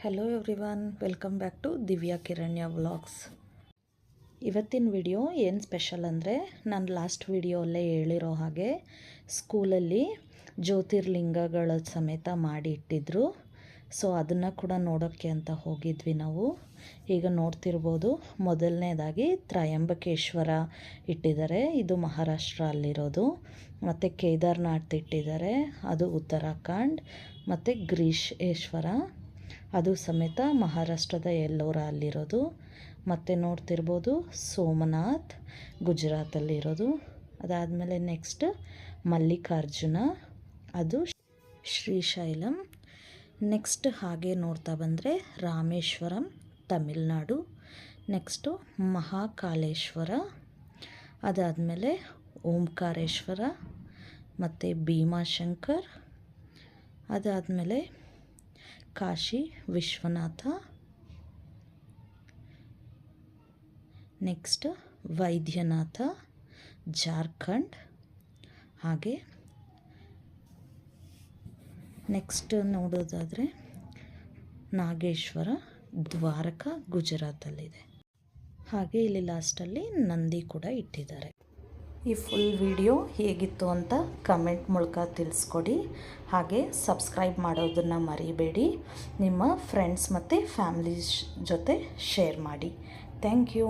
Hello everyone, welcome back to Divya ಕಿರಣ್ಯ vlogs. ಇವತ್ತಿನ video ಏನು ಸ್ಪೆಷಲ್ ಅಂದರೆ, ನಾನು ಲಾಸ್ಟ್ ವಿಡಿಯೋಲ್ಲೇ ಹೇಳಿರೋ ಹಾಗೆ ಸ್ಕೂಲಲ್ಲಿ ಜ್ಯೋತಿರ್ಲಿಂಗಗಳ ಸಮೇತ ಮಾಡಿ ಇಟ್ಟಿದ್ರು. ಸೊ ಅದನ್ನು ಕೂಡ ನೋಡೋಕ್ಕೆ ಅಂತ ಹೋಗಿದ್ವಿ ನಾವು. ಈಗ ನೋಡ್ತಿರ್ಬೋದು, ಮೊದಲನೇದಾಗಿ ತ್ರಯಂಬಕೇಶ್ವರ ಇಟ್ಟಿದ್ದಾರೆ, ಇದು ಮಹಾರಾಷ್ಟ್ರ ಅಲ್ಲಿರೋದು. ಮತ್ತು ಕೇದಾರ್ನಾಥ್ ಇಟ್ಟಿದ್ದಾರೆ, ಅದು ಉತ್ತರಾಖಂಡ್. ಮತ್ತು ಗ್ರೀಶೇಶ್ವರ ಅದು ಸಮೇತ ಮಹಾರಾಷ್ಟ್ರದ ಎಲ್ಲೋರ ಅಲ್ಲಿರೋದು. ಮತ್ತು ನೋಡ್ತಿರ್ಬೋದು ಸೋಮನಾಥ್ ಗುಜರಾತಲ್ಲಿರೋದು. ಅದಾದಮೇಲೆ ನೆಕ್ಸ್ಟ್ ಮಲ್ಲಿಕಾರ್ಜುನ, ಅದು ಶ್ರೀಶೈಲಂ. ನೆಕ್ಸ್ಟ್ ಹಾಗೆ ನೋಡ್ತಾ ಬಂದರೆ ರಾಮೇಶ್ವರಂ ತಮಿಳ್ನಾಡು. ನೆಕ್ಸ್ಟು ಮಹಾಕಾಲೇಶ್ವರ, ಅದಾದಮೇಲೆ ಓಂಕಾರೇಶ್ವರ ಮತ್ತು ಭೀಮಾಶಂಕರ್. ಅದಾದಮೇಲೆ ಕಾಶಿ ವಿಶ್ವನಾಥ. ನೆಕ್ಸ್ಟ್ ವೈದ್ಯನಾಥ ಜಾರ್ಖಂಡ್. ಹಾಗೆ ನೆಕ್ಸ್ಟ್ ನೋಡೋದಾದರೆ ನಾಗೇಶ್ವರ ದ್ವಾರಕಾ ಗುಜರಾತಲ್ಲಿದೆ. ಹಾಗೆ ಇಲ್ಲಿ ಲಾಸ್ಟಲ್ಲಿ ನಂದಿ ಕೂಡ ಇಟ್ಟಿದ್ದಾರೆ. ಈ ಫುಲ್ ವಿಡಿಯೋ ಹೇಗಿತ್ತು ಅಂತ ಕಮೆಂಟ್ ಮೂಲಕ ತಿಳಿಸ್ಕೊಡಿ. ಹಾಗೆ ಸಬ್ಸ್ಕ್ರೈಬ್ ಮಾಡೋದನ್ನು ಮರಿಬೇಡಿ. ನಿಮ್ಮ ಫ್ರೆಂಡ್ಸ್ ಮತ್ತು ಫ್ಯಾಮಿಲೀಸ್ ಜೊತೆ ಶೇರ್ ಮಾಡಿ. Thank you.